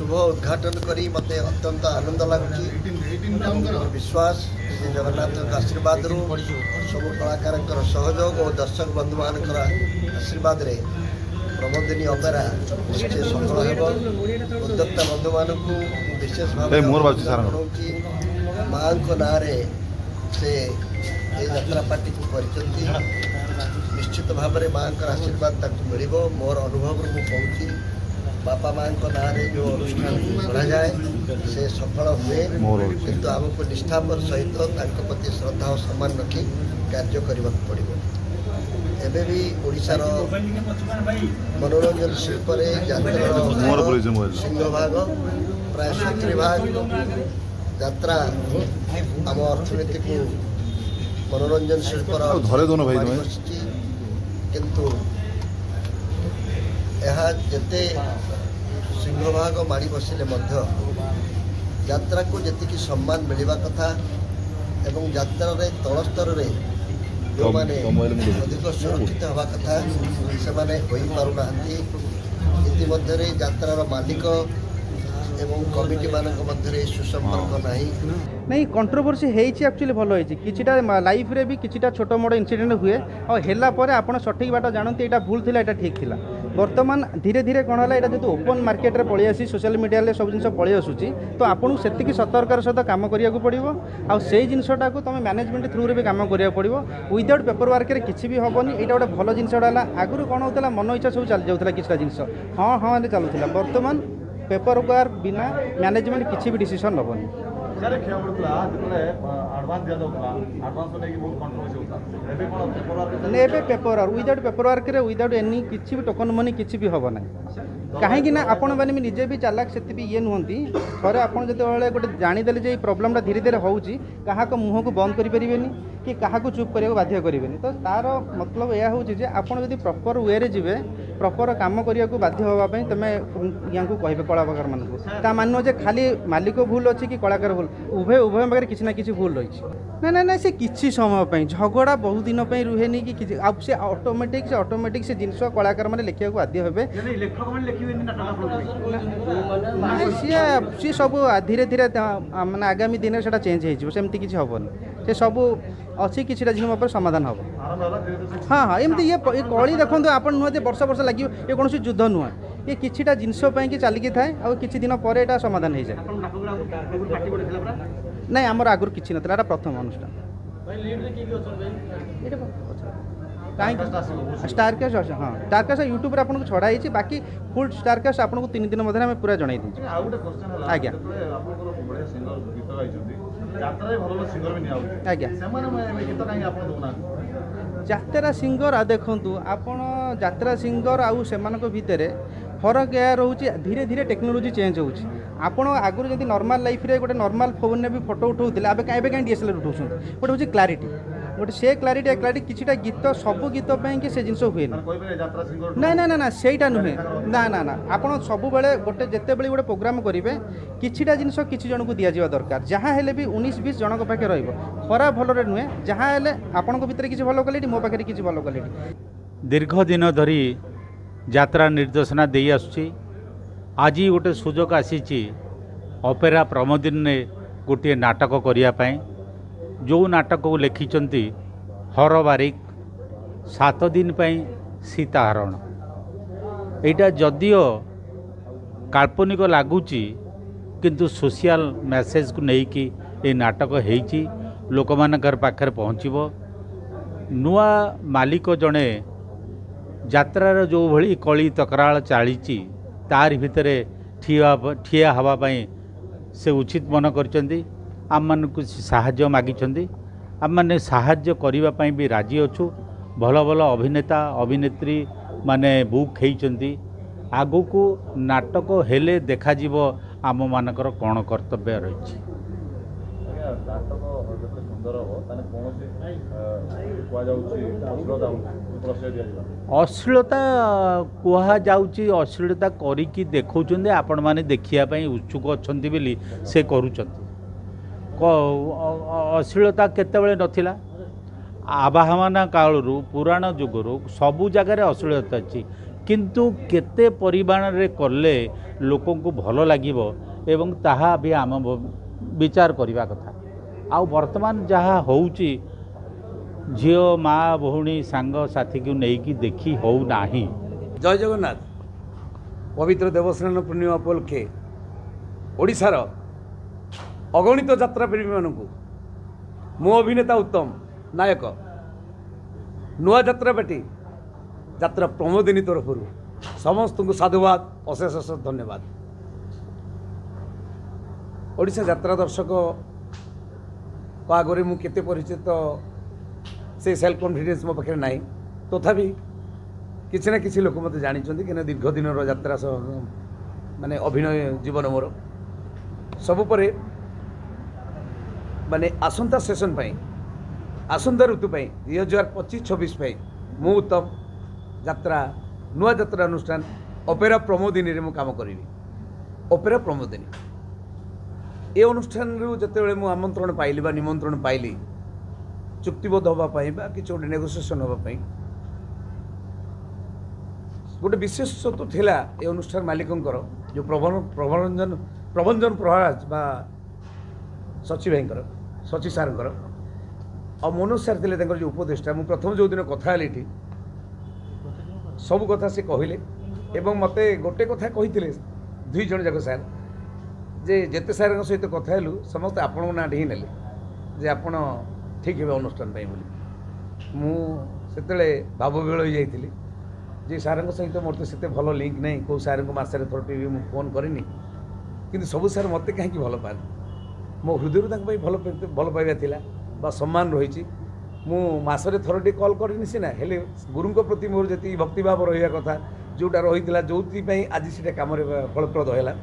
शुभ उद्घाटन करी मते अत्यंत आनंद लगुच विश्वास श्री जगन्नाथ आशीर्वाद सब कलाकार सहयोग और दर्शक बंधु मान आशीर्वाद रे प्रमोदिनी अपेरा निश्चय सफल हो उद्योक्ता बंधु मान विशेष भाव माँ ना से यात्रा पार्टी को कर निश्चित भाव में माँ आशीर्वाद मिल मोर अनुभव मुझे कहूँ बापा माँ ना जो अनुष्ठान गढ़ा जाए से सफल हुए किंतु आमको निष्ठापर सहित प्रति श्रद्धा और सम्मान रखी कार्य करने पड़ो एबे भी ओडिशार मनोरंजन शिल्प सिंहभाग प्राय 70 भाग यात्रा आम अर्थनीति को मनोरंजन शिल्पर किंतु यह जेते सिंहभाग माड़ी बसिले यात्रा को जी सम्मान मिलवा कथा एवं यात्रा तल स्तर में जो मैंने अधिक सुरक्षित हवा कथा से माने होई पारुना इतिमध्य यात्रार मालिक एवं कमिटी मानक मध्य सुसंपर्क नहीं कंट्रोवर्सी एक्चुअली भल होती किछिटा लाइफ रे भी किछिटा छोट मोट इनसीडेंट हुए और हेला परे आपण सठिक बाट जानते यहाँ भूल थिला एटा ठीक थिला वर्तमान धीरे धीरे कौन है जो ओपन मार्केट रे पलि आसी सोशल मीडिया रे सब जिन पलि आसूची तो आपको से सतर्कार सहित काम करिया पड़ो आ से जिनटा को तुम मैनेजमेंट थ्रू रे भी काम करिया पड़ो विदाउट पेपर वर्क रे किछि भी होबनी एटा गोटे भल जिनटा आगुरी कौन होता मन इच्छा सब चल जाऊला किछटा जिनस हाँ हाँ चलूला वर्तमान पेपर वर्क बिना मैनेजमेंट किसी भी डिसीजन नबनी paper without paper work without any किसी भी टोकन मनी किसी भी हम ना कहीं आपण मैंने भी निजे भी चालाक से भी ये नुहति थे आप जो गोटे जानीदे जो प्रोब्लेमटा धीरे धीरे होची क्या मुँह को बंद करें कि क्या चुप करने बाध्य करेंगे तो तार मतलब यह हूँ आपड़ जब प्रॉपर वे रे जी प्रॉपर काम करने को बाध्य होगापी तुम या कहे कलाकार मानक मान जे खाली मालिक भूल अच्छी कि कलाकार भूल उभय उभय पाखे किसी ना कि भूल रही ना ना ना से किसी समय झगड़ा बहुत दिन रुहे नहीं कि से ऑटोमेटिक से जिनस कलाकार मैंने लिखा बाध्य हे सी सब धीरे धीरे माने आगामी दिन से चेंज होमती किसी हेनी से सब अच्छी किसी झील समाधान हम हाँ हाँ एमती ये कली देखो आप नुह वर्ष वर्ष लगे ये कौन युद्ध नुह ये किछिटा जिनस चलिकी थाए आ कि दिन पर यहाँ समाधान हो जाए ना आमर आगुरी किसी ना प्रथम अनुष्ठान कहीं स्टारकास्ट अच्छे हाँ स्टारकास्ट यूट्यूब रे आपको छड़ाई बाकी फुल स्टारकास्ट आपको 3 दिन मध्य आम पूरा जन आज्ञा यात्रा सिंगर आ देखु आपण यात्रा सिंगर आउ सेमानक भितर फरक यह रोचे धीरे धीरे टेक्नोलोजी चेंज होची आपण आगुरी जब नॉर्मल लाइफ रे गोटे नॉर्मल फोन में भी फोटो उठाऊले अब कहीं डीएसएलआर उठाऊँ गोटे हूँ क्लारिटी गोटे से क्लारिटी किछिटा गीत सब गीत कि से जिनस हुए ना ना ना ना सेटा नुहे ना ना ना आपड़ सब गोटे जिते बड़े गोटे प्रोग्राम करेंगे किछिटा जिनस किसी जन को दिया दरकार जहाँ हेले भी 19-20 जनक पाखे खराब भल नुहे जहाँ हेले आपण भितर किसी भल क्वालिटी मो पाखे किसी भल क्वालिटी दीर्घ दिन धरी यात्रा निर्देशना दे आसुची आज गोटे सुजोग आसी अपेरा प्रमोदिन ने गोटे नाटक करने जो नाटक को लिखिं हर बारिक 7 दिन सीताहरण यहाँ जदिओ काल्पनिक लगुच किंतु सोशल मेसेज को लेकिन ये नाटक होती लोक मानकर पाखर पहुँचब नुआ मालिक जड़े यात्रार जो भली कली तकराल चली तार भितर ठिया हवापाई से उचित मन कर आम मान साहाय्य मागिछंती आम मैंने साहाय्य करने भी राजी अच्छु भल भल अभिनेता अभिनेत्री माने बुक होती आगु को नाटक हेले देखा आम मानकर कौन कर्तव्य रही अश्लीलता कहुची अश्लीलता करी देखा आपण मैंने देखापी उत्सुक अच्छा बोली से करुँच अश्लीलता केतबेले नथिला आबाहमान कालरू पुराण जुगरू सबू जगार अश्लीलता अच्छी किंतु केते परिमाण रे करले लोकों को भल लागिबो एवं ताहा भी आम विचार करने कथा। आउ वर्तमान जहाँ होउची झियो माँ भौणी सांग साथी को लेकिन देखी हो नाही। जय जगन्नाथ। पवित्र देवस्नान पूर्णिमा उपलक्षे ओडिशार अगणित यात्रा प्रेमी मानू मो अभिनेता उत्तम नायक नुआ यात्रा पार्टी यात्रा प्रमोदिनी तरफ समस्त को साधुवाद अशेष अशेष धन्यवाद। ओडिशा यात्रा दर्शक आगे मुझे परिचित से सेल्फ कॉन्फिडेंस मो पाखे ना तथापि किसी ना किसी लोक मत जानी कि दीर्घ दिन यात्रा माने अभिनय जीवन मोर सबुपर माने आसंता सेशन आसंता ऋतु 2025-26 मु उत्तम यात्रा नुआ यात्रा अनुष्ठान ऑपेरा प्रमोदिनी रे मु काम करी। ऑपेरा प्रमोदिनी ए अनुष्ठान जिते मु आमंत्रण पाइली बा निमंत्रण पाइली चुक्तिबद्ध होगापाई कि गोटे नेगोसिएसन होगापाई गोटे विशेषत्व थिला ए अनुष्ठान मालिकंकर जो प्रभंजन प्रहराज बा सची भाईंकर सची सारंकर और मनोज सार थे जो उपदेष्टा मु प्रथम जो दिन कथा ये सब कथा से कहले एवं मते गोटे कथा कही दुई जन जाक सार जे जेते सार सहित कथा हेलु समस्त आपण ना ही नेले जे आपण ठीक है अनुष्ठान मुझे भावविहल हो जाइली जे सार सहित मोर तो से भल लिंक नहीं कौ सार को मसरे थोड़े भी फोन करनी कि सब सार मत कहीं भल पाए मो हृदय भल पाइबा थिला बा सम्मान रही मसरे थोड़े कल करनी सीना हेले गुरु प्रति मोर जी भक्तिभाव रहा कथा जोटा रही जो आज से कम फलप्रद है।